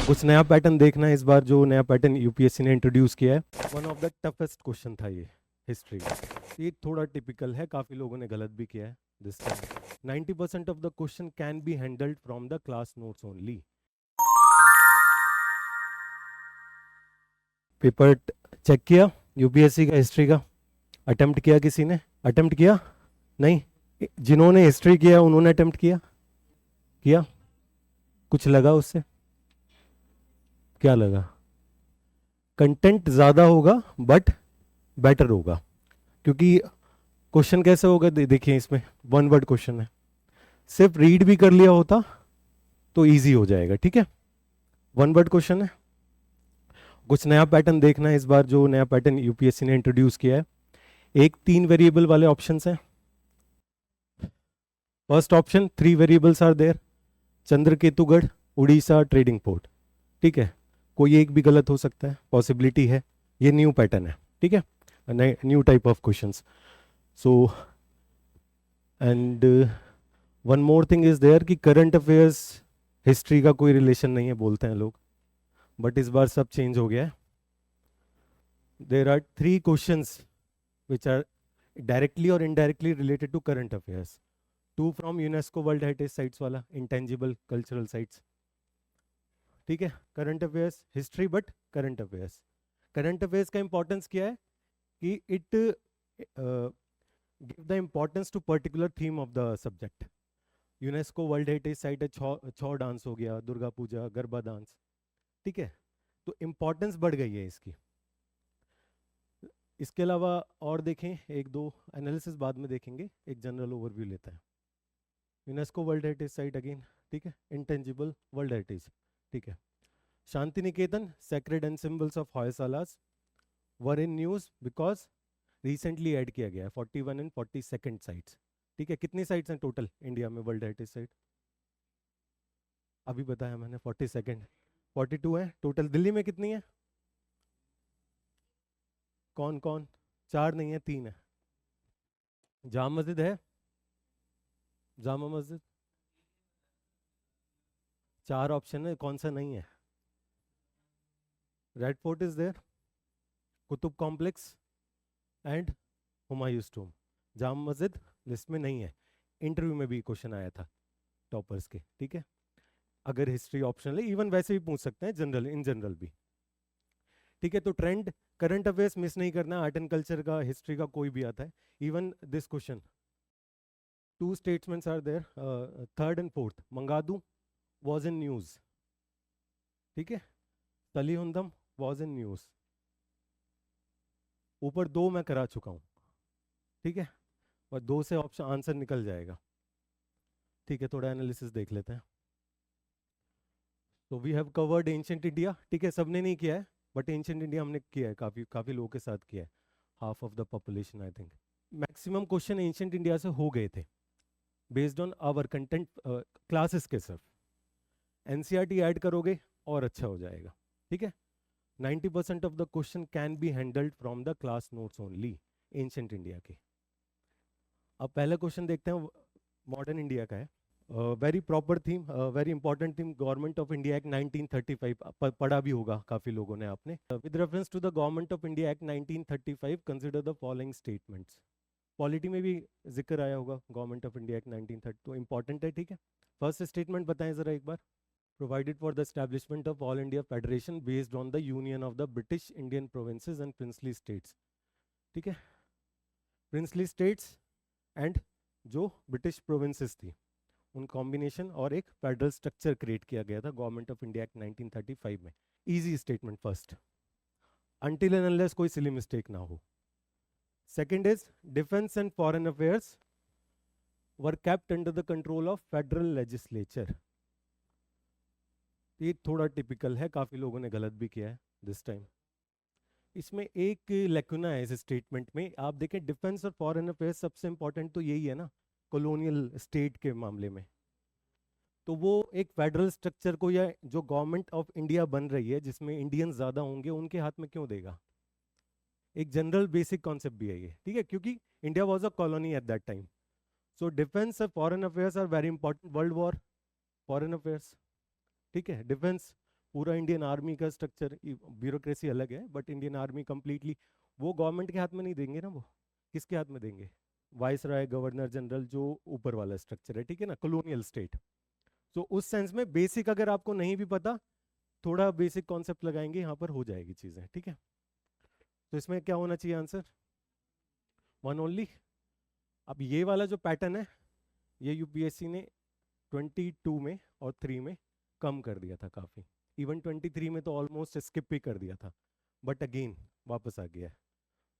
कुछ नया पैटर्न देखना है इस बार, जो नया पैटर्न यूपीएससी ने इंट्रोड्यूस किया है। One of the toughest question था ये हिस्ट्री का। ये थोड़ा टिपिकल है, काफ़ी लोगों ने गलत भी किया है this time. 90% of the question can be handled from the class notes only. Paper check किया यूपीएससी का हिस्ट्री का? अटेम्प्ट किया किसी ने? अटेम्प्ट किया? नहीं। जिन्होंने हिस्ट्री किया उन्होंने अटेम्प्ट किया? किया? कुछ लगा उससे? क्या लगा? कंटेंट ज़्यादा होगा बट बेटर होगा, क्योंकि क्वेश्चन कैसे होगा देखिए, इसमें वन वर्ड क्वेश्चन है। सिर्फ रीड भी कर लिया होता तो इजी हो जाएगा, ठीक है। वन वर्ड क्वेश्चन है। कुछ नया पैटर्न देखना है इस बार, जो नया पैटर्न यूपीएससी ने इंट्रोड्यूस किया है। एक 3 वेरिएबल वाले ऑप्शंस हैं। First option 3 variables are there, Chandraketugarh, Orissa, trading port. ठीक है, कोई एक भी गलत हो सकता है, पॉसिबिलिटी है। ये न्यू पैटर्न है, ठीक है, new type of questions. So and one more thing is there कि करंट अफेयर्स हिस्ट्री का कोई रिलेशन नहीं है बोलते हैं लोग, बट इस बार सब चेंज हो गया है। There are 3 questions which are directly और indirectly related to current affairs. 2 from UNESCO world heritage sites वाला, इंटेंजिबल कल्चरल साइट्स, ठीक है। Current affairs history but current affairs. Current affairs का इंपॉर्टेंस क्या है कि it give the importance to particular theme of the subject. UNESCO world heritage site है, Chhau dance हो गया, दुर्गा पूजा, गरबा डांस, ठीक है, तो इंपॉर्टेंस बढ़ गई है इसकी। इसके अलावा और देखें, एक दो एनालिसिस बाद में देखेंगे, एक जनरल ओवरव्यू लेता है। UNESCO world heritage site again, ठीक है, इंटेंजिबल वर्ल्ड हेरिटेज, ठीक है। Shanti Niketan, sacred and symbols of Hoysalas were in news because recently add किया गया है 41 एंड 42 साइट्स, ठीक है। कितनी साइट्स हैं टोटल इंडिया में वर्ल्ड हेरिटेज साइट? अभी बताया मैंने 42, 42 है टोटल। दिल्ली में कितनी है? कौन कौन? 4 नहीं है, 3 है। जामा मस्जिद है, जामा मस्जिद। 4 ऑप्शन है, कौन सा नहीं है? Red fort is there, Qutub complex and Humayun's tomb. Jama Masjid list में नहीं है, इंटरव्यू में भी क्वेश्चन आया था टॉपर्स के, ठीक है। अगर हिस्ट्री ऑप्शनल है, इवन वैसे भी पूछ सकते हैं जनरल, इन जनरल भी, ठीक है। तो ट्रेंड, करंट अफेयर्स मिस नहीं करना, आर्ट एंड कल्चर का, हिस्ट्री का, कोई भी आता है। Even this question, 2 statements are there, third and fourth. Mangadu was in news, ठीक है, तलीहुंदम वॉज इन न्यूज। ऊपर 2 मैं करा चुका हूँ, ठीक है, और 2 से ऑप्शन आंसर निकल जाएगा, ठीक है। थोड़ा एनालिसिस देख लेते हैं। तो we have covered ancient India, ठीक है, सबने नहीं किया है बट एंशिएंट इंडिया हमने किया है, काफ़ी काफ़ी लोगों के साथ किया है, half of the population I think. Maximum question ancient India से हो गए थे based on our content classes के। सिर्फ एनसीईआरटी ऐड करोगे और अच्छा हो जाएगा, ठीक है। 90% of the question can be handled from the class notes only, ancient India के। अब पहला क्वेश्चन देखते हैं, मॉडर्न इंडिया का है। Very proper theme, very important theme, government of India act 1935, पढ़ा भी होगा काफ़ी लोगों ने आपने। With reference to the government of India act 1935 consider the following statements. Polity में भी जिक्र आया होगा गवर्नमेंट ऑफ इंडिया एक्ट 1930, तो इंपॉर्टेंट है, ठीक है। फर्स्ट स्टेटमेंट बताएं ज़रा एक बार। Provided for the establishment of all India federation based on the union of the British Indian provinces and princely states, ठीक है। प्रिंसली स्टेट्स एंड जो ब्रिटिश प्रोविंसेस थी उन कॉम्बिनेशन और एक फेडरल स्ट्रक्चर क्रिएट किया गया था गवर्नमेंट ऑफ इंडिया एक्ट 1935 में। Easy statement first, until and unless कोई सिली मिस्टेक ना हो। Second is defence and foreign affairs were kept under the control of federal legislature. ये थोड़ा टिपिकल है, काफी लोगों ने गलत भी किया है दिस टाइम। इसमें एक लेकुना है इस स्टेटमेंट में, आप देखें डिफेंस और फॉरेन अफेयर्स सबसे इंपॉर्टेंट तो यही है ना कॉलोनियल स्टेट के मामले में। तो वो एक फेडरल स्ट्रक्चर को, या जो गवर्नमेंट ऑफ इंडिया बन रही है जिसमें इंडियंस ज़्यादा होंगे, उनके हाथ में क्यों देगा? एक जनरल बेसिक कॉन्सेप्ट भी है ये, ठीक है, क्योंकि India was a colony at that time. So defence और foreign affairs are very important. World war, foreign affairs, ठीक है, डिफेंस पूरा इंडियन आर्मी का स्ट्रक्चर, ब्यूरोक्रेसी अलग है बट इंडियन आर्मी कंप्लीटली वो गवर्नमेंट के हाथ में नहीं देंगे ना, वो किसके हाथ में देंगे? वाइस राय, गवर्नर जनरल, जो ऊपर वाला स्ट्रक्चर है, ठीक है ना, कॉलोनियल स्टेट। तो उस सेंस में बेसिक अगर आपको नहीं भी पता, थोड़ा बेसिक कॉन्सेप्ट लगाएंगे यहाँ पर हो जाएगी चीज़ें, ठीक है। तो इसमें क्या होना चाहिए आंसर? One only. अब ये वाला जो पैटर्न है ये यूपीएससी ने 22 में और 3 में कम कर दिया था काफ़ी। इवन 23 में तो ऑलमोस्ट स्किप ही कर दिया था, बट अगेन वापस आ गया है।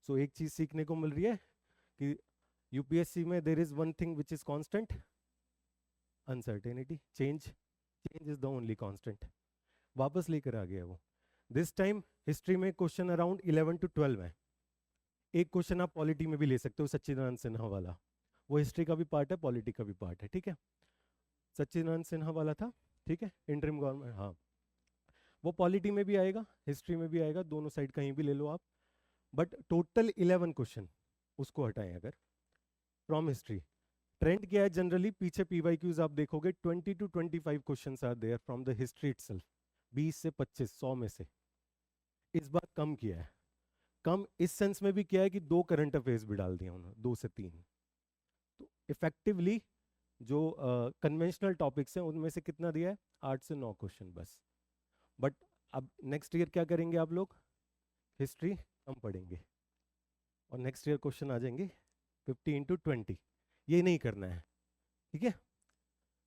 सो एक चीज़ सीखने को मिल रही है कि यूपीएससी में there is one thing which is constant, uncertainty. Change is the only constant. वापस लेकर आ गया वो। दिस टाइम हिस्ट्री में क्वेश्चन अराउंड 11 to 12 है। एक क्वेश्चन आप पॉलिटी में भी ले सकते हो, सच्चिदानंद सिन्हा वाला, वो हिस्ट्री का भी पार्ट है, पॉलिटी का भी पार्ट है, ठीक है। सच्चिदानंद सिन्हा वाला था, ठीक है, इंटरिम गवर्नमेंट, हाँ। वो पॉलिटी में भी आएगा, हिस्ट्री में भी आएगा, दोनों साइड कहीं भी ले लो आप। बट टोटल 11 क्वेश्चन उसको हटाएं अगर फ्रॉम हिस्ट्री। ट्रेंड क्या है जनरली, पीछे पीवाईक्यूज आप देखोगे 20 to 25 questions are there from the history itself. 20 से 25, 100 में से। इस बार कम किया है। कम इस सेंस में भी किया है कि 2 करंट अफेयर्स भी डाल दिया उन्होंने, 2 से 3। तो इफेक्टिवली जो कन्वेंशनल टॉपिक्स हैं उनमें से कितना दिया है? 8 से 9 क्वेश्चन बस। बट अब नेक्स्ट ईयर क्या करेंगे आप लोग? हिस्ट्री कम पढ़ेंगे और नेक्स्ट ईयर क्वेश्चन आ जाएंगे 50 into 20। ये नहीं करना है, ठीक है।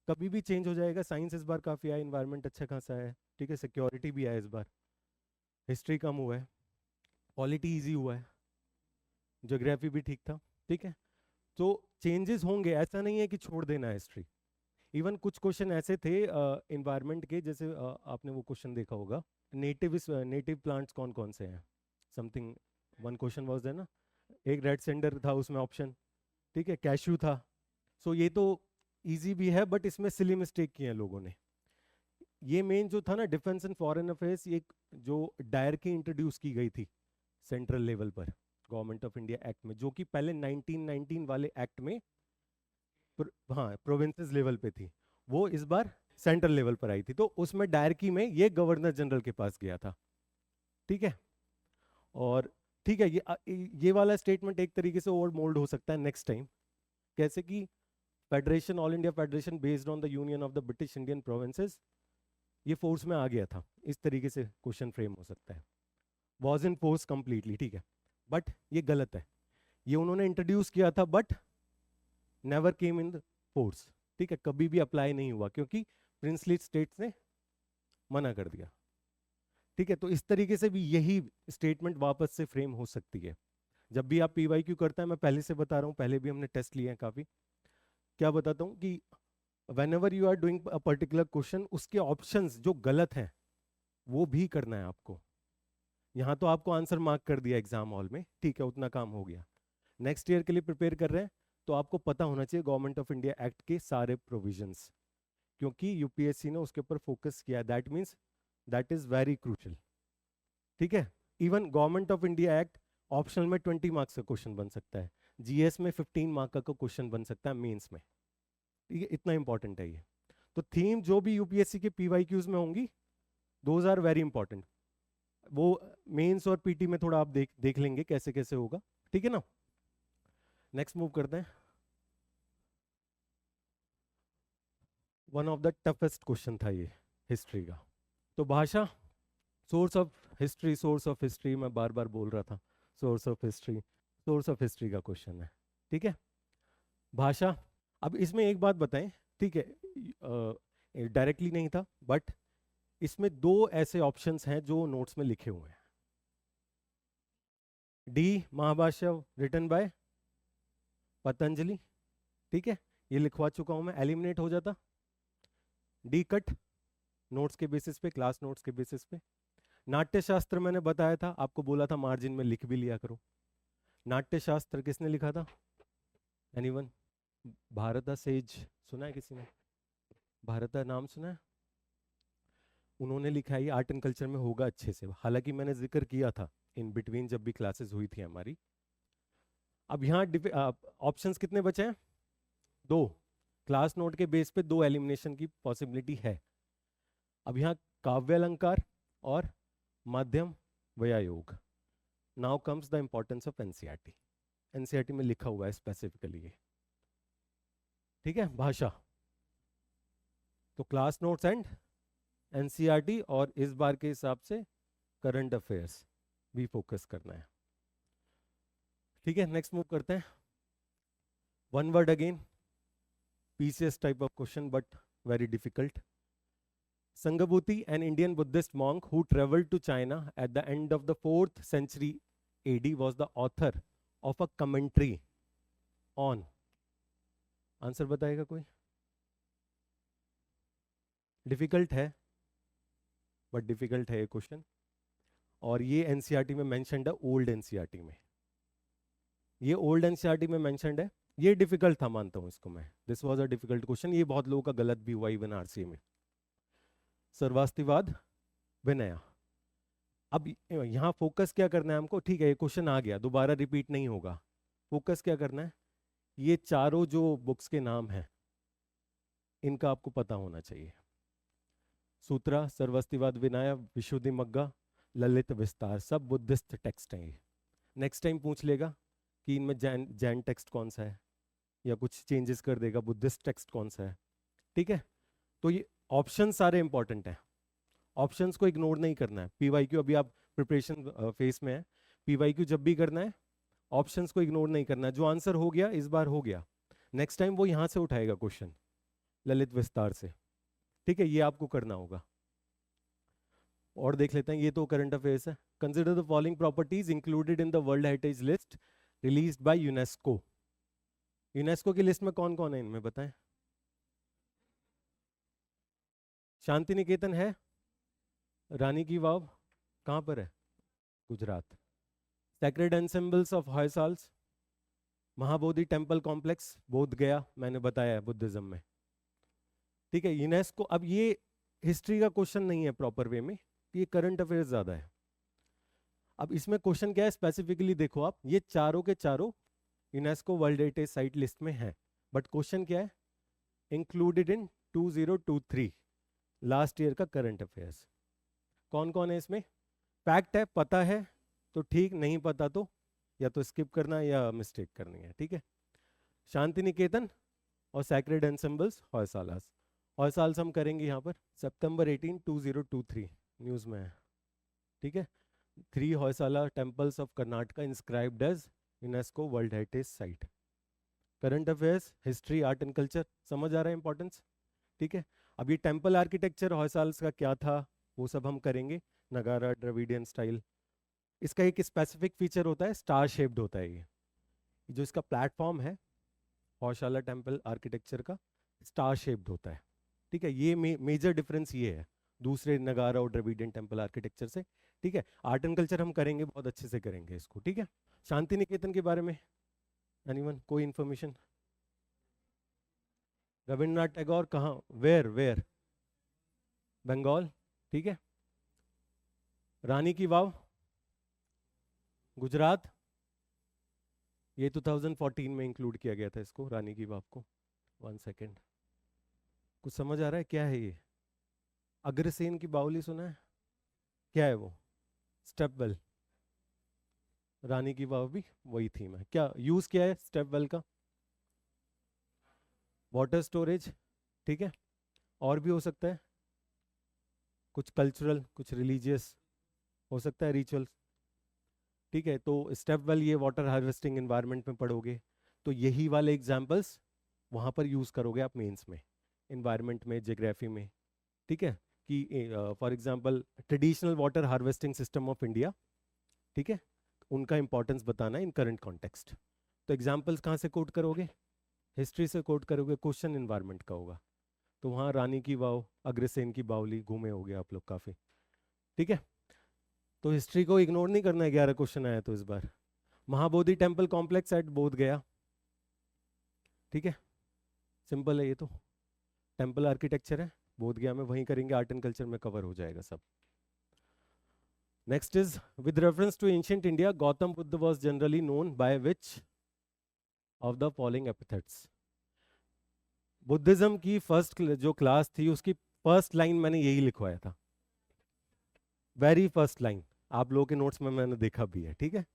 कभी भी चेंज हो जाएगा। साइंस इस बार काफ़ी आया, इन्वायरमेंट अच्छा खासा है, ठीक है, सिक्योरिटी भी आया इस बार, हिस्ट्री कम हुआ है, पॉलिटी इजी हुआ है, ज्योग्राफी भी ठीक था, ठीक है। तो चेंजेस होंगे, ऐसा नहीं है कि छोड़ देना है हिस्ट्री। इवन कुछ क्वेश्चन ऐसे थे इन्वायरमेंट के, जैसे आपने वो क्वेश्चन देखा होगा, नेटिव प्लांट्स कौन कौन से हैं, something one question was there ना, एक रेड सेंडर था उसमें ऑप्शन, ठीक है, कैशू था। सो ये तो इजी भी है बट इसमें सिली मिस्टेक किए हैं लोगों ने। ये मेन जो था ना, डिफेंस एंड फॉरेन अफेयर्स, ये जो डायर की इंट्रोड्यूस की गई थी सेंट्रल लेवल पर गवर्नमेंट ऑफ इंडिया एक्ट में, जो कि पहले 1919 वाले एक्ट में हाँ प्रोविंसेस लेवल पे थी, वो इस बार सेंट्रल लेवल पर आई थी। तो उसमें डायरकी में ये गवर्नर जनरल के पास गया था, ठीक है। और ठीक है, ये वाला स्टेटमेंट एक तरीके से और मोल्ड हो सकता है नेक्स्ट टाइम, कैसे कि federation, all India federation based on the union of the British Indian provinces, ये फोर्स में आ गया था, इस तरीके से क्वेश्चन फ्रेम हो सकता है। वॉज इन फोर्स कंप्लीटली, ठीक है, बट ये गलत है। ये उन्होंने इंट्रोड्यूस किया था but never came in the force, ठीक है, कभी भी अप्लाई नहीं हुआ क्योंकि प्रिंसली स्टेट्स ने मना कर दिया, ठीक है। तो इस तरीके से भी यही स्टेटमेंट वापस से फ्रेम हो सकती है। जब भी आप पीवाईक्यू करता है, मैं पहले से बता रहा हूँ, पहले भी हमने टेस्ट लिए हैं काफ़ी, क्या बताता हूँ कि whenever you are doing a particular question, उसके ऑप्शंस जो गलत हैं वो भी करना है आपको। यहाँ तो आपको आंसर मार्क कर दिया एग्जाम हॉल में, ठीक है, उतना काम हो गया। नेक्स्ट ईयर के लिए प्रिपेयर कर रहे हैं तो आपको पता होना चाहिए गवर्नमेंट ऑफ इंडिया एक्ट के सारे प्रोविजंस, क्योंकि यूपीएससी ने उसके ऊपर फोकस किया, that means that is very crucial, ठीक है। Even government of India act optional में 20 मार्क्स का क्वेश्चन बन सकता है, जीएस में 15 मार्क का क्वेश्चन बन सकता है मेंस में, ठीक है, इतना इंपॉर्टेंट है ये। तो थीम जो भी यूपीएससी के पीवाईक्यूज में होंगी, दोज आर वेरी इंपॉर्टेंट। वो मेंस और पीटी में थोड़ा आप देख लेंगे कैसे कैसे होगा, ठीक है ना। नेक्स्ट मूव करते हैं। One of the toughest question था ये हिस्ट्री का। तो भाषा, सोर्स ऑफ हिस्ट्री मैं बार बार बोल रहा था, सोर्स ऑफ हिस्ट्री का क्वेश्चन है, ठीक है। भाषा, अब इसमें एक बात बताएं, ठीक है, डायरेक्टली नहीं था बट इसमें 2 ऐसे ऑप्शंस हैं जो नोट्स में लिखे हुए हैं। The Mahabhashya written by Patanjali, ठीक है, ये लिखवा चुका हूं मैं, एलिमिनेट हो जाता। डी कट, नोट्स के बेसिस पे, क्लास नोट्स के बेसिस पे। नाट्यशास्त्र मैंने बताया था, आपको बोला था मार्जिन में लिख भी लिया करो। नाट्यशास्त्र किसने लिखा था? एनीवन? भारता सेज सुना है किसी ने? भारता नाम सुना है? उन्होंने लिखा है, आर्ट एंड कल्चर में होगा अच्छे से, हालांकि मैंने जिक्र किया था इन बिटवीन जब भी क्लासेस हुई थी हमारी। अब यहाँ ऑप्शंस कितने बचे हैं? 2। क्लास नोट के बेस पे 2 एलिमिनेशन की पॉसिबिलिटी है। अब यहाँ काव्य अलंकार और माध्यम वया योग। Now comes the importance of NCERT. NCERT में लिखा हुआ है स्पेसिफिकली ये, ठीक है, भाषा। तो क्लास नोट्स एंड एनसीईआरटी, और इस बार के हिसाब से करंट अफेयर्स भी फोकस करना है, ठीक है। नेक्स्ट मूव करते हैं। One word again, PCS type of question but very difficult. Sanghabhuti, an Indian Buddhist monk who traveled to China at the end of the 4th century AD, was the author of a commentary on, answer बताएगा कोई? Difficult है, but difficult है ये question, और ये NCERT में mentioned है, old NCERT में। ये ओल्ड एनसीईआरटी में मेंशन्ड है, ये डिफिकल्ट था मानता हूं इसको मैं, this was a difficult question, ये बहुत लोगों का गलत भी हुआ इवन आरसीए में। सर्वास्तिवाद विनया। अब यहाँ फोकस क्या करना है हमको, ठीक है ये क्वेश्चन आ गया, दोबारा रिपीट नहीं होगा। फोकस क्या करना है, ये चारों जो बुक्स के नाम हैं इनका आपको पता होना चाहिए। सूत्रा, सर्वास्तिवाद विनया, विशुद्धिमग्गा, ललित विस्तार, सब बुद्धिस्ट टेक्स्ट हैं ये। नेक्स्ट टाइम पूछ लेगा कि इनमें जैन टेक्स्ट कौन सा है, या कुछ चेंजेस कर देगा, बुद्धिस्ट टेक्स्ट कौन सा है, ठीक है। तो ये ऑप्शन सारे इंपॉर्टेंट हैं, ऑप्शंस को इग्नोर नहीं करना है। पीवाईक्यू, अभी आप प्रिपरेशन फेज में है, पीवाईक्यू जब भी करना है ऑप्शंस को इग्नोर नहीं करना है। जो आंसर हो गया इस बार हो गया, नेक्स्ट टाइम वो यहां से उठाएगा क्वेश्चन ललित विस्तार से, ठीक है, ये आपको करना होगा। और देख लेते हैं, ये तो करंट अफेयर्स है। Consider the following properties included in the world heritage list released by UNESCO. UNESCO की लिस्ट में कौन कौन है इनमें बताएं? शांति निकेतन है, रानी की वाव कहाँ पर है? Gujarat. Sacred ensembles of Hoysalas, Mahabodhi temple complex, Bodh Gaya, मैंने बताया है बुद्धिज्म में, ठीक है। यूनेस्को, अब ये हिस्ट्री का क्वेश्चन नहीं है प्रॉपर वे में, ये करंट अफेयर्स ज्यादा है। अब इसमें क्वेश्चन क्या है स्पेसिफिकली देखो आप, ये चारों के चारों UNESCO world heritage site list में है, बट क्वेश्चन क्या है, इंक्लूडेड इन 2023 लास्ट ईयर का करंट अफेयर्स। कौन कौन है इसमें? फैक्ट है, पता है तो ठीक, नहीं पता तो या तो स्किप करना या मिस्टेक करनी है, ठीक है। शांति निकेतन और सैक्रेड एंसेम्बल्स हॉयसालास। हॉयसाल्स हम करेंगे यहाँ पर सितंबर 18, 2023 न्यूज में है, ठीक है। 3 Hoysala temples of Karnataka inscribed as UNESCO world heritage site. Current affairs, history, art and culture, समझ आ रहा है इंपॉर्टेंस, ठीक है। अब ये टेम्पल आर्किटेक्चर हॉयसाल्स का क्या था वो सब हम करेंगे, नगारा, द्रविडियन स्टाइल। इसका एक स्पेसिफिक फीचर होता है, स्टार शेप्ड होता है ये जो इसका प्लेटफॉर्म है हौशाला टेम्पल आर्किटेक्चर का, स्टार शेप्ड होता है, ठीक है। ये मेजर डिफरेंस ये है दूसरे नगारा और द्रविडियन टेम्पल आर्किटेक्चर से, ठीक है। आर्ट एंड कल्चर हम करेंगे, बहुत अच्छे से करेंगे इसको, ठीक है। शांति निकेतन के बारे में एनीवन, कोई इंफॉर्मेशन? रविन्द्रनाथ टैगोर कहाँ, वेयर वेयर? बंगाल, ठीक है। रानी की वाव गुजरात, ये 2014 में इंक्लूड किया गया था इसको, रानी की वाव को। 1 सेकेंड, कुछ समझ आ रहा है क्या है ये? अग्रसेन की बावली सुना है? क्या है वो? Step well. रानी की वाव भी वही थीम है। क्या यूज किया है स्टेप वेल का? वाटर स्टोरेज, ठीक है। और भी हो सकता है कुछ कल्चरल, कुछ रिलीजियस हो सकता है, रिचुअल, ठीक है। तो स्टेप वेल ये वाटर हार्वेस्टिंग एनवायरनमेंट में पढ़ोगे, तो यही वाले एग्जांपल्स वहाँ पर यूज़ करोगे आप मेंस में, एनवायरनमेंट में, ज्योग्राफी में, ठीक है। कि for example traditional water harvesting system of India, ठीक है, उनका इंपॉर्टेंस बताना इन करंट कॉन्टेक्स्ट। तो एग्जाम्पल्स कहाँ से कोट करोगे? हिस्ट्री से कोट करोगे, क्वेश्चन एनवायरनमेंट का होगा, तो वहाँ रानी की वाव, अग्रसेन की बावली घूमे होगे आप लोग काफ़ी, ठीक है। तो हिस्ट्री को इग्नोर नहीं करना है, 11 क्वेश्चन आया तो इस बार। महाबोधि टेम्पल कॉम्प्लेक्स एट बोध गया, ठीक है, सिंपल है ये तो, टेम्पल आर्किटेक्चर है बोध गया में, वहीं करेंगे, आर्ट एंड कल्चर में कवर हो जाएगा सब। Next is with reference to ancient India, Gautam Buddha was generally known by which of the following epithets. Buddhism की फर्स्ट जो क्लास थी उसकी फर्स्ट लाइन मैंने यही लिखवाया था, वेरी फर्स्ट लाइन आप लोगों के नोट्स में मैंने देखा भी है, ठीक है।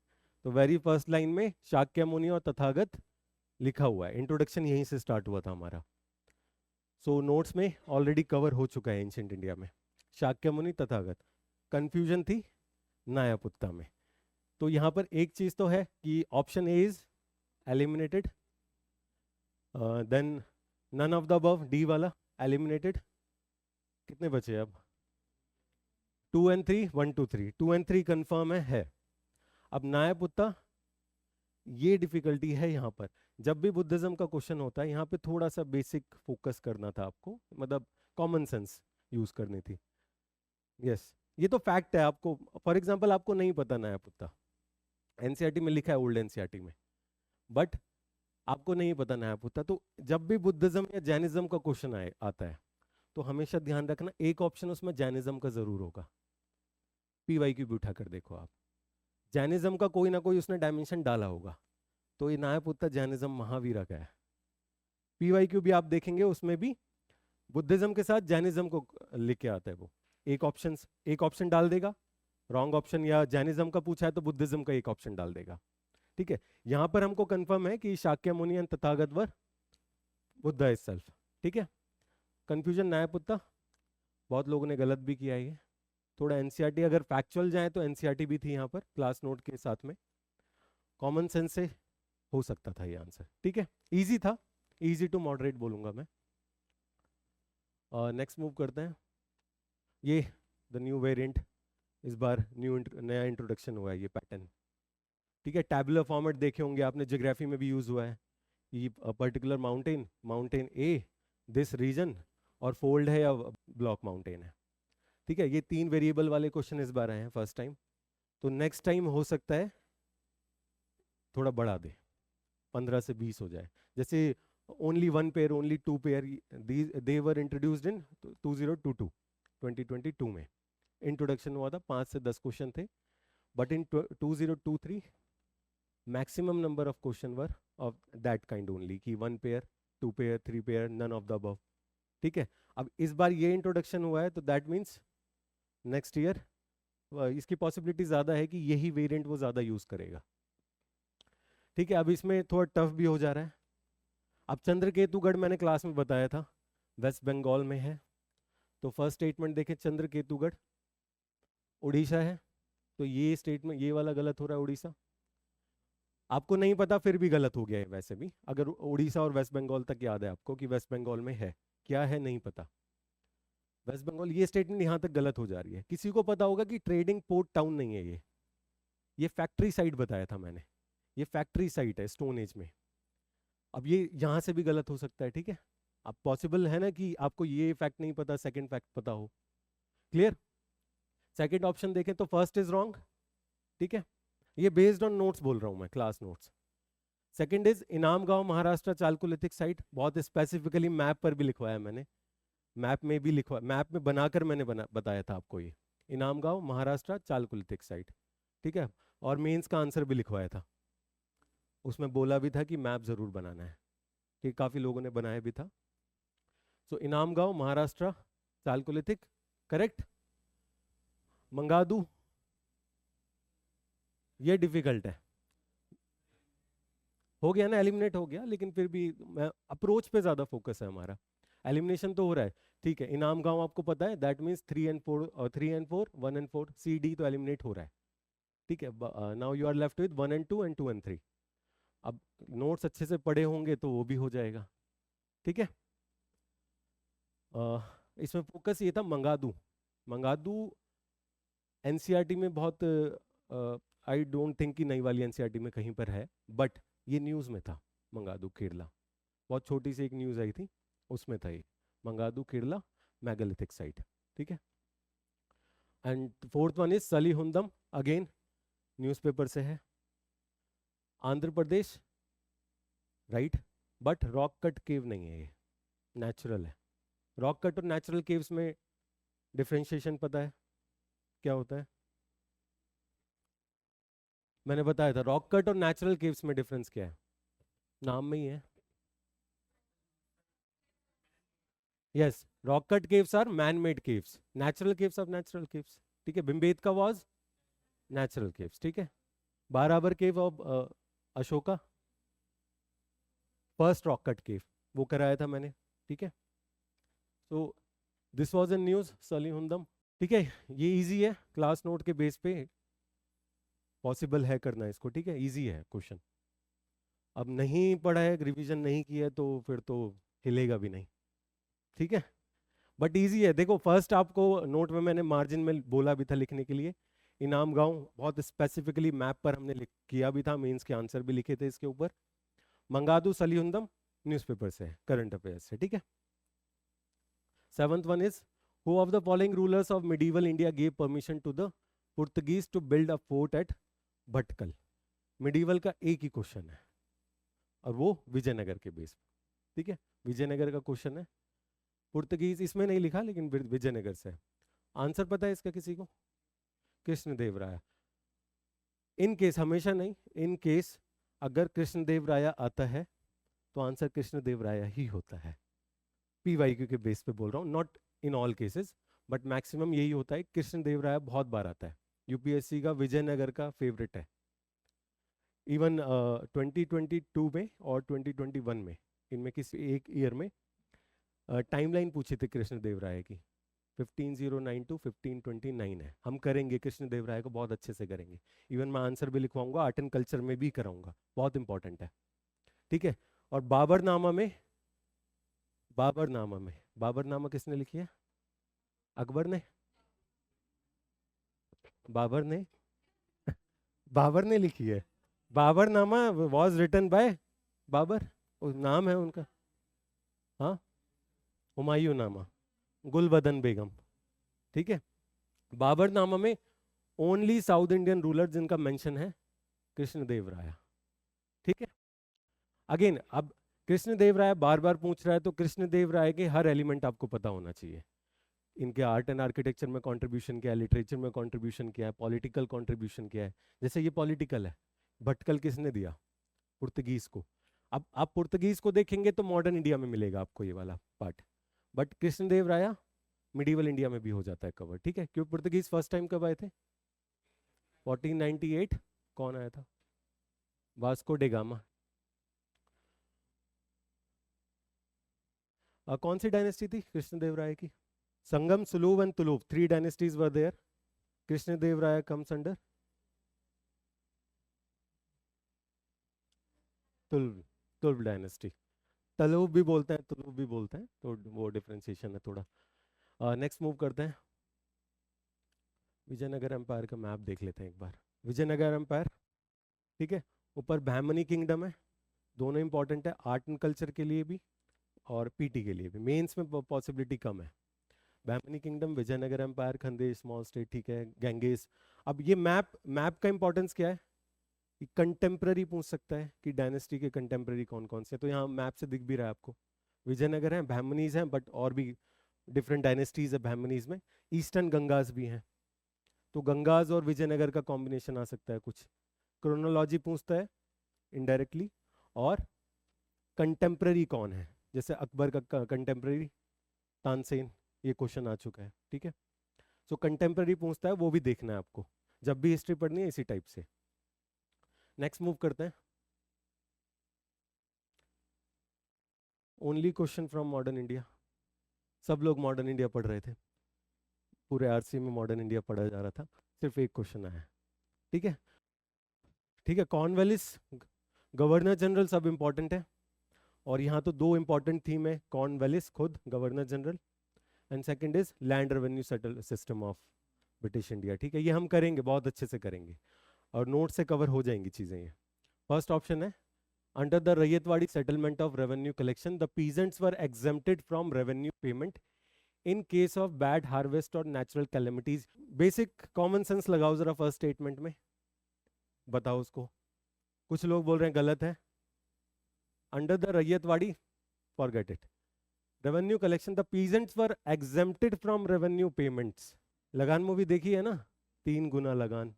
तो वेरी फर्स्ट लाइन में शाक्यमुनि और तथागत लिखा हुआ है, इंट्रोडक्शन यहीं से स्टार्ट हुआ था हमारा। सो नोट्स में ऑलरेडी कवर हो चुका है एंशिएंट इंडिया में, शाक्यमुनि तथागत। कंफ्यूजन थी नायापुत्ता में। तो यहाँ पर एक चीज तो है कि option A is eliminated, then none of the above, D वाला एलिमिनेटेड। कितने बचे अब? 2 एंड 3, 1 2 3, 2 एंड 3 कंफर्म है। अब नायापुत्ता, ये डिफिकल्टी है यहाँ पर। जब भी बुद्धिज्म का क्वेश्चन होता है यहाँ पे थोड़ा सा बेसिक फोकस करना था आपको, मतलब कॉमन सेंस यूज करनी थी। यस, ये तो फैक्ट है। आपको फॉर एग्जांपल आपको नहीं पता नायापुत्ता, एनसीईआरटी में लिखा है, ओल्ड एनसीईआरटी में, बट आपको नहीं पता नायापुत्ता। तो जब भी बुद्धिज्म या जैनिज्म का क्वेश्चन आता है तो हमेशा ध्यान रखना एक ऑप्शन उसमें जैनिज्म का जरूर होगा। पीवाईक्यू भी उठा कर देखो आप, जैनिज्म का कोई ना कोई उसने डायमेंशन डाला होगा। तो ये नायापुत्ता जैनिज्म महावीरा का है। पीवाईक्यू भी आप देखेंगे उसमें भी बुद्धिज्म के साथ जैनिज्म को लिख के आता है वो। एक ऑप्शन डाल देगा रॉन्ग ऑप्शन, या जैनिज्म का पूछा है तो बुद्धिज्म का एक ऑप्शन डाल देगा, ठीक है। यहां पर हमको कंफर्म है कि शाक्यमुनि एंड तथागतवर बुद्धा इज सेल्फ, ठीक है। कंफ्यूजन नायापुत्ता, बहुत लोगों ने गलत भी किया है ये। थोड़ा एनसीईआरटी अगर फैक्चुअल जाए तो एनसीईआरटी भी थी यहाँ पर क्लास नोट के साथ में। कॉमन सेंस से हो सकता था ये आंसर, ठीक है। इजी था, इजी टू मॉडरेट बोलूंगा मैं। नेक्स्ट मूव करते हैं। ये द न्यू वेरिएंट, इस बार नया इंट्रोडक्शन हुआ है ये पैटर्न, ठीक है। टैबुलर फॉर्मेट देखे होंगे आपने, ज्योग्राफी में भी यूज हुआ है। ये पर्टिकुलर माउंटेन ए, दिस रीजन, और फोल्ड है या ब्लॉक माउंटेन है, ठीक है। ये 3 वेरिएबल वाले क्वेश्चन इस बार आए हैं फर्स्ट टाइम। तो नेक्स्ट टाइम हो सकता है थोड़ा बढ़ा दे, 15 से 20 हो जाए। जैसे only 1 pair, only 2 pair, they were introduced in 2022 में इंट्रोडक्शन हुआ था, 5 से 10 क्वेश्चन थे। But in 2023 maximum number of question were of that kind only, कि 1 pair, 2 pair, 3 pair, none of the above, ठीक है। अब इस बार ये इंट्रोडक्शन हुआ है तो दैट मीन्स नेक्स्ट ईयर इसकी पॉसिबिलिटी ज़्यादा है कि यही वेरिएंट वो ज़्यादा यूज़ करेगा, ठीक है। अब इसमें थोड़ा टफ भी हो जा रहा है। अब चंद्रकेतुगढ़ मैंने क्लास में बताया था वेस्ट बंगाल में है। तो फर्स्ट स्टेटमेंट देखें, चंद्रकेतुगढ़ उड़ीसा है। तो ये स्टेटमेंट, ये वाला गलत हो रहा है, उड़ीसा। आपको नहीं पता फिर भी गलत हो गया है वैसे भी, अगर उड़ीसा और वेस्ट बंगाल तक याद है आपको कि वेस्ट बंगाल में है, क्या है नहीं पता। वेस्ट बंगाल, ये स्टेटमेंट यहाँ तक गलत हो जा रही है। किसी को पता होगा कि ट्रेडिंग पोर्ट टाउन नहीं है ये फैक्ट्री साइट बताया था मैंने, ये फैक्ट्री साइट है स्टोन एज में। अब ये यहाँ से भी गलत हो सकता है, ठीक है। अब पॉसिबल है ना कि आपको ये फैक्ट नहीं पता, सेकंड फैक्ट पता हो। क्लियर? सेकंड ऑप्शन देखें तो फर्स्ट इज रॉन्ग, ठीक है। ये बेस्ड ऑन नोट्स बोल रहा हूँ मैं, क्लास नोट्स। सेकंड इज इनाम गांव महाराष्ट्र चालकोलिथिक साइट, बहुत स्पेसिफिकली मैप पर भी लिखवाया मैंने, मैप में भी लिखवा, मैप में बनाकर मैंने बताया था आपको ये इनाम गांव महाराष्ट्र चालकोलिथिक साइट, ठीक है। और मेंस का आंसर भी लिखवाया था, उसमें बोला भी था कि मैप जरूर बनाना है, कि काफी लोगों ने बनाया भी था। सो इनाम गांव महाराष्ट्र चालकोलिथिक, करेक्ट। मंगादू, ये डिफिकल्ट है, हो गया ना, एलिमिनेट हो गया, लेकिन फिर भी अप्रोच पे ज्यादा फोकस है हमारा। एलिमिनेशन तो हो रहा है, ठीक है। इनाम गांव आपको पता है, that means 3 and 4, 3 and 4, 1 and 4, C D तो एलिमिनेट हो रहा है, ठीक है। Now you are left with 1 and 2 and 2 and 3। अब नोट्स अच्छे से पढ़े होंगे तो वो भी हो जाएगा, ठीक है। इसमें फोकस ये था मंगादू। मंगादू एनसीईआरटी में बहुत, आई डोंट थिंक कि नई वाली एनसीईआरटी में कहीं पर है, बट ये न्यूज़ में था मंगादू केरला, बहुत छोटी सी एक न्यूज़ आई थी, उसमें था ये मंगादू केरला मैगालिथिक साइट, ठीक है। And fourth one is Salihundam, again newspaper से है, Andhra Pradesh, right. But rock cut cave नहीं है, ये नेचुरल है। रॉक कट और नेचुरल केव्स में डिफरेंशिएशन पता है क्या होता है? मैंने बताया था रॉक कट और नेचुरल केव्स में डिफरेंस क्या है, नाम में ही है। Yes, rock cut caves are man made caves, natural caves are natural caves, ठीक है, भिमबेटका वाज नेचुरल केव्स, ठीक है। Barabar cave of Ashoka first rock cut cave, वो कराया था मैंने, ठीक है। So this was in news Salihundam, ठीक है। ये इजी है, क्लास नोट के बेस पे पॉसिबल है करना इसको, ठीक है, इजी है क्वेश्चन। अब नहीं पढ़ा है, रिवीजन नहीं किया है, तो फिर तो हिलेगा भी नहीं, ठीक है। बट इजी है, देखो फर्स्ट आपको नोट में मैंने मार्जिन में बोला भी था लिखने के लिए, इनाम गांव बहुत स्पेसिफिकली मैप पर हमने किया भी था, मेंस के आंसर भी लिखे थे इसके ऊपर। मंगादू सलीहुंदम न्यूज़पेपर से, करंट अफेयर्स से, ठीक है। Seventh one is who of the following rulers of medieval India gave permission to the Portuguese to build a fort at Bhatkal. Medieval का एक ही क्वेश्चन है और वो विजयनगर के बेस पे, ठीक है। विजयनगर का क्वेश्चन है, पुर्तगीज इसमें नहीं लिखा लेकिन विजयनगर से है। आंसर पता है इसका किसी को? कृष्णदेवराय। इन केस, हमेशा नहीं, इन केस अगर कृष्णदेवराय आता है तो आंसर कृष्णदेवराय ही होता है। पीवाईक्यू के बेस पे बोल रहा हूँ, not in all cases but maximum यही होता है। कृष्णदेवराय बहुत बार आता है, यूपीएससी का विजयनगर का फेवरेट है। इवन 2022 में और 2021 में, इनमें किसी एक ईयर में टाइमलाइन पूछी थी कृष्णदेवराय की, 1509 टू 1529 है। हम करेंगे कृष्णदेवराय को, बहुत अच्छे से करेंगे। इवन मैं आंसर भी लिखवाऊंगा, आर्ट एंड कल्चर में भी कराऊंगा, बहुत इंपॉर्टेंट है, ठीक है। और बाबरनामा में, बाबरनामा किसने लिखी है? अकबर ने, बाबर ने बाबर ने लिखी है। Baburnama was written by Babur, नाम है उनका। हाँ, हुमायूं नामा, गुलबदन बेगम, ठीक है। बाबरनामा में ओनली साउथ इंडियन रूलर जिनका मेंशन है कृष्णदेवराय, ठीक है। अगेन अब कृष्णदेवराय बार बार पूछ रहा है तो कृष्णदेवराय के हर एलिमेंट आपको पता होना चाहिए। इनके आर्ट एंड आर्किटेक्चर में कंट्रीब्यूशन क्या है, लिटरेचर में कंट्रीब्यूशन क्या है, पॉलिटिकल कंट्रीब्यूशन क्या है। जैसे ये पॉलिटिकल है, भटकल किसने दिया? पुर्तगीज को। अब आप पुर्तगीज को देखेंगे तो मॉडर्न इंडिया में मिलेगा आपको ये वाला part, but Krishnadevaraya medieval India में भी हो जाता है कवर, ठीक है। क्यों? पुर्तगीज फर्स्ट टाइम कब आए थे? 1498। कौन आया था? Vasco da Gama. कौन सी डायनेस्टी थी कृष्णदेवराय की? Sangam, Saluva and Tuluva, 3 dynasties were there. Krishnadevaraya comes under Tuluva, Tuluva dynasty. Taluva भी बोलते हैं, तुलुव भी बोलते हैं, तो वो डिफरेंशिएशन है थोड़ा। नेक्स्ट मूव करते हैं, विजयनगर एम्पायर का मैप देख लेते हैं एक बार। विजयनगर एम्पायर, ठीक है। ऊपर बहमनी किंगडम है, दोनों इंपॉर्टेंट है आर्ट एंड कल्चर के लिए भी और पीटी के लिए भी। मेंस में पॉसिबिलिटी कम है। Bahmani kingdom, Vijayanagar empire, Khandesh small state, ठीक है, गंगेस। अब ये मैप का इंपॉर्टेंस क्या है कि कंटेम्प्ररी पूछ सकता है कि डायनेस्टी के कंटेम्प्ररी कौन कौन से, तो यहाँ मैप से दिख भी रहा है आपको। विजयनगर है, बहमनीज हैं, बट और भी डिफरेंट डायनेस्टीज है बहमनीज में। ईस्टर्न गंगाज भी हैं, तो गंगाज और विजयनगर का कॉम्बिनेशन आ सकता है कुछ। क्रोनोलॉजी पूछता है इनडायरेक्टली, और कंटेम्प्ररी कौन है, जैसे अकबर का कंटेम्प्ररी तानसेन, ये क्वेश्चन आ चुका है, ठीक है। सो कंटेम्प्ररी पूछता है, वो भी देखना है आपको जब भी हिस्ट्री पढ़नी है इसी टाइप से। नेक्स्ट मूव करते हैं, only question from modern India. सब लोग मॉडर्न इंडिया पढ़ रहे थे, पूरे आरसी में मॉडर्न इंडिया पढ़ा जा रहा था, सिर्फ एक क्वेश्चन आया, ठीक है। ठीक है, कॉर्नवालिस गवर्नर जनरल सब इंपॉर्टेंट है, और यहाँ तो 2 इंपॉर्टेंट थीम है, कॉर्नवालिस खुद governor general, and second is land revenue settle system of British India, ठीक है। ये हम करेंगे, बहुत अच्छे से करेंगे, और नोट से कवर हो जाएंगी चीज़ें ये। फर्स्ट ऑप्शन है, under the ryotwari settlement of revenue collection the peasants were exempted from revenue payment in case of bad harvest और natural calamities. Basic common sense लगाओ जरा फर्स्ट स्टेटमेंट में, बताओ उसको। कुछ लोग बोल रहे हैं गलत है, under the ryotwari, forget it. Revenue collection, the peasants were exempted from revenue payments. लगान मूवी देखी है ना, 3 गुना लगान,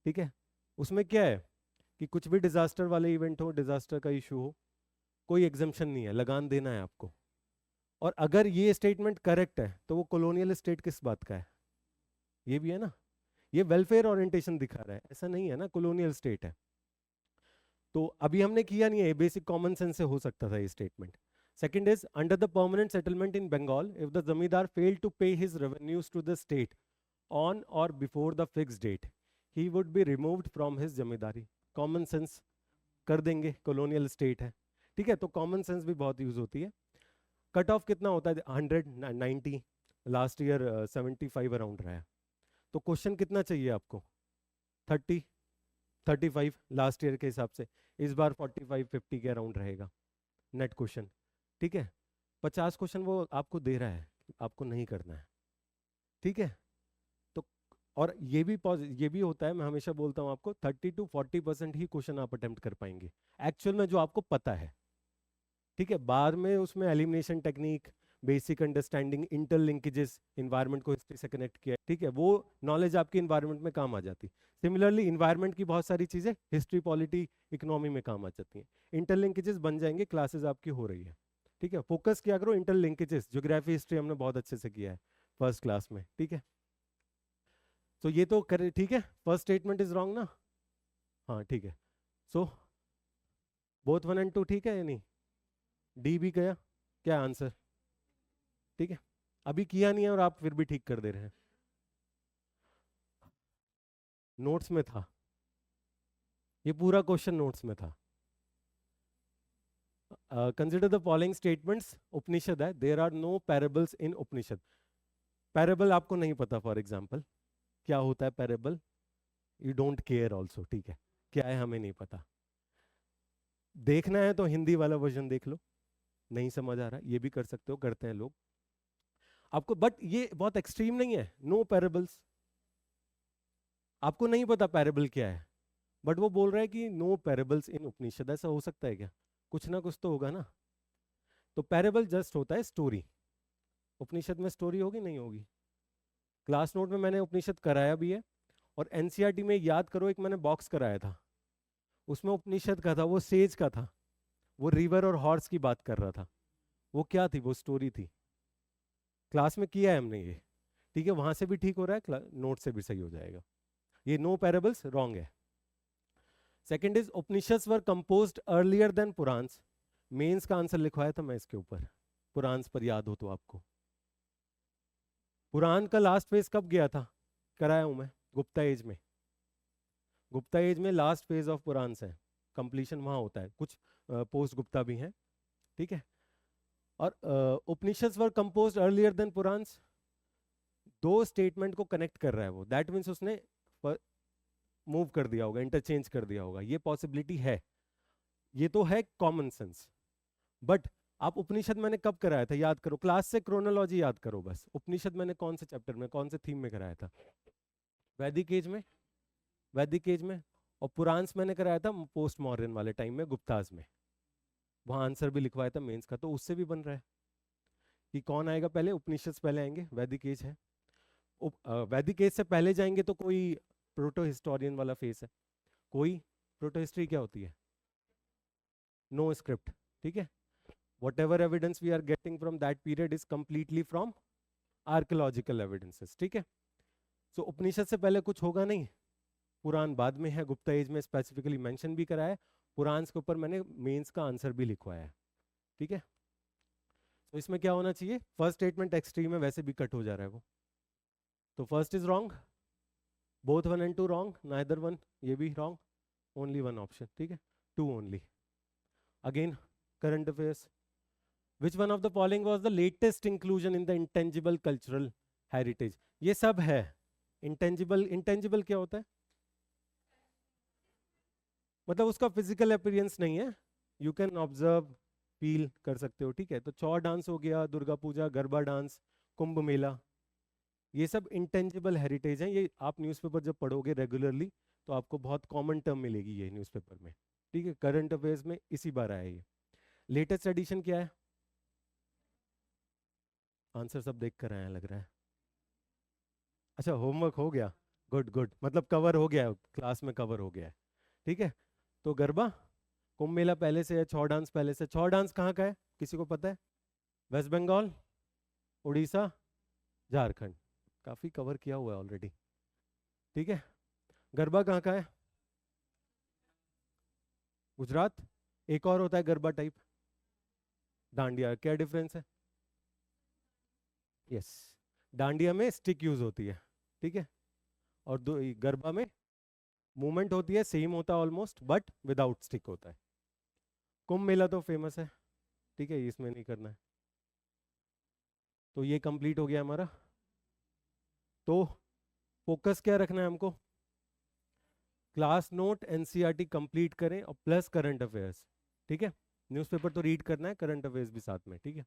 ठीक है। उसमें क्या है कि कुछ भी डिजास्टर वाले इवेंट हो, डिजास्टर का इशू हो, कोई एग्जाम्पशन नहीं है, लगान देना है आपको। और अगर ये स्टेटमेंट करेक्ट है तो वो कॉलोनियल स्टेट किस बात का है? ये भी है ना, ये वेलफेयर ओरिएंटेशन दिखा रहा है, ऐसा नहीं है ना कॉलोनियल स्टेट है। तो अभी हमने किया नहीं है, बेसिक कॉमन सेंस से हो सकता था ये statement. Second is under the permanent settlement in Bengal if the zamindar fail to pay his revenues to the state on or before the fix date he would be removed from his zamindari. Common sense कर देंगे, colonial state है, ठीक है, तो common sense भी बहुत use होती है। कट ऑफ कितना होता है 190, लास्ट ईयर 75 अराउंड रहा है, तो क्वेश्चन कितना चाहिए आपको 30 35 लास्ट ईयर के हिसाब से, इस बार 45 50 के अराउंड रहेगा नेट क्वेश्चन, ठीक है। 50 क्वेश्चन वो आपको दे रहा है, आपको नहीं करना है, ठीक है। तो और ये भी होता है, मैं हमेशा बोलता हूँ आपको 30 to 40% ही क्वेश्चन आप अटेम्प्ट कर पाएंगे एक्चुअल में जो आपको पता है, ठीक है। बाद में उसमें elimination technique, basic understanding, interlinkages, environment को हिस्ट्री से कनेक्ट किया, ठीक है, वो नॉलेज आपकी इन्वायरमेंट में काम आ जाती। सिमिलरली इन्वायरमेंट की बहुत सारी चीजें हिस्ट्री, पॉलिटी, इकोनॉमी में काम आ जाती हैं। इंटरलिंकेजेस बन जाएंगे, क्लासेस आपकी हो रही है, ठीक है। फोकस किया करो इंटरलिंकेजेस, ज्योग्राफी हिस्ट्री हमने बहुत अच्छे से किया है फर्स्ट क्लास में, ठीक है। तो ये तो करे, ठीक है, फर्स्ट स्टेटमेंट इज रॉन्ग ना, हाँ ठीक है। सो बोथ 1 and 2 ठीक है या नहीं, डी भी गया क्या आंसर, ठीक है। अभी किया नहीं है और आप फिर भी ठीक कर दे रहे हैं, नोट्स में था, ये पूरा क्वेश्चन नोट्स में था। Consider the following statements, Upanishad है, there are no parables in Upanishad. Parable आपको नहीं पता, फॉर एग्जाम्पल क्या होता है parable, you don't care also, ठीक है, क्या है हमें नहीं पता। देखना है तो हिंदी वाला वर्जन देख लो, नहीं समझ आ रहा ये भी कर सकते हो, करते हैं लोग आपको, बट ये बहुत एक्सट्रीम नहीं है, नो पैराबल्स। आपको नहीं पता पैराबल क्या है, बट वो बोल रहा है कि नो पैराबल्स इन उपनिषद, ऐसा हो सकता है क्या, कुछ ना कुछ तो होगा ना। तो पैराबल जस्ट होता है स्टोरी, उपनिषद में स्टोरी होगी नहीं होगी। क्लास नोट में मैंने उपनिषद कराया भी है, और एनसीईआरटी में याद करो एक मैंने बॉक्स कराया था, उसमें उपनिषद का था, वो सेज का था, वो रिवर और हॉर्स की बात कर रहा था, वो क्या थी, वो स्टोरी थी। क्लास में किया है हमने ये, ठीक है, वहां से भी ठीक हो रहा है, नोट से भी सही हो जाएगा। ये नो पैराबल्स रॉन्ग है। Second is Upanishads were composed earlier than Puranas. Mains का आंसर लिखवाया था मैं इसके ऊपर, पुराण्स पर याद हो तो आपको। पुराण का लास्ट फेज कब गया था, कराया हूं मैं गुप्ता एज में, गुप्ता एज में लास्ट फेज ऑफ पुराण्स है, कंप्लीशन वहां होता है, कुछ पोस्ट गुप्ता भी हैं, ठीक है। और Upanishads were composed earlier than Puranas, दो स्टेटमेंट को कनेक्ट कर रहा है वो, दैट मीन्स उसने मूव कर दिया होगा, इंटरचेंज कर दिया होगा, ये पॉसिबिलिटी है, ये तो है कॉमन सेंस। बट आप उपनिषद मैंने कब कराया था याद करो, क्लास से क्रोनोलॉजी याद करो बस, उपनिषद मैंने कौन से चैप्टर में, कौन से थीम में कराया था, वैदिक एज में, वैदिक एज में। और पुराण्स मैंने कराया था पोस्ट मॉडर्न वाले टाइम में, गुप्ताज में, वहां आंसर भी लिखवाया था मेंस का, तो उससे भी बन रहा है कि कौन आएगा पहले, उपनिषद पहले आएंगे, वैदिक एज है। वैदिक एज से पहले जाएंगे तो कोई प्रोटो हिस्टोरियन वाला फेस है, कोई प्रोटो हिस्ट्री क्या होती है, नो स्क्रिप्ट, ठीक है। whatever evidence we are getting from that period is completely from archaeological evidences, ठीक है। सो उपनिषद से पहले कुछ होगा नहीं, पुराण बाद में है, गुप्ता एज में स्पेसिफिकली मेंशन भी करा है, पुराण के ऊपर मैंने मेंस का आंसर भी लिखवाया है, ठीक है। तो इसमें क्या होना चाहिए, फर्स्ट स्टेटमेंट एक्सट्रीम है, वैसे भी कट हो जा रहा है वो, तो first is wrong, both 1 and 2 wrong, neither one, ये भी रॉन्ग, ओनली वन ऑप्शन, ठीक है, 2 only. Again current affairs, which one of the following was the latest inclusion in the intangible cultural heritage, ये सब है। इंटेंजिबल, इंटेंजिबल क्या होता है, मतलब उसका फिजिकल अपीयरेंस नहीं है, यू कैन ऑब्जर्व, फील कर सकते हो, ठीक है। तो चौर डांस हो गया, दुर्गा पूजा, गरबा डांस, कुंभ मेला, ये सब इंटेंजिबल हेरिटेज हैं। ये आप न्यूज़पेपर जब पढ़ोगे रेगुलरली तो आपको बहुत कॉमन टर्म मिलेगी ये न्यूज़पेपर में, ठीक है। करंट अफेयर्स में इसी बार आया ये। लेटेस्ट एडिशन क्या है, आंसर सब देख कर आए हैं लग रहा है, अच्छा होमवर्क हो गया, गुड गुड, मतलब कवर हो गया है, क्लास में कवर हो गया है, ठीक है। तो गरबा, कुंभ मेला पहले से है, छौ डांस पहले से, छौ डांस कहाँ का है किसी को पता है, वेस्ट बंगाल, उड़ीसा, झारखंड, काफी कवर किया हुआ है ऑलरेडी। ठीक है, गरबा कहाँ का है? गुजरात। एक और होता है गरबा टाइप, डांडिया। क्या डिफरेंस है? यस, डांडिया में स्टिक यूज होती है, ठीक है, और गरबा में मूवमेंट होती है, सेम होता है ऑलमोस्ट, बट विदाउट स्टिक होता है। कुंभ मेला तो फेमस है, ठीक है, इसमें नहीं करना है। तो ये कंप्लीट हो गया हमारा। तो फोकस क्या रखना है हमको? क्लास नोट एनसीईआरटी कंप्लीट करें और प्लस करंट अफेयर्स, ठीक है। न्यूज़पेपर तो रीड करना है, करंट अफेयर्स भी साथ में, ठीक है।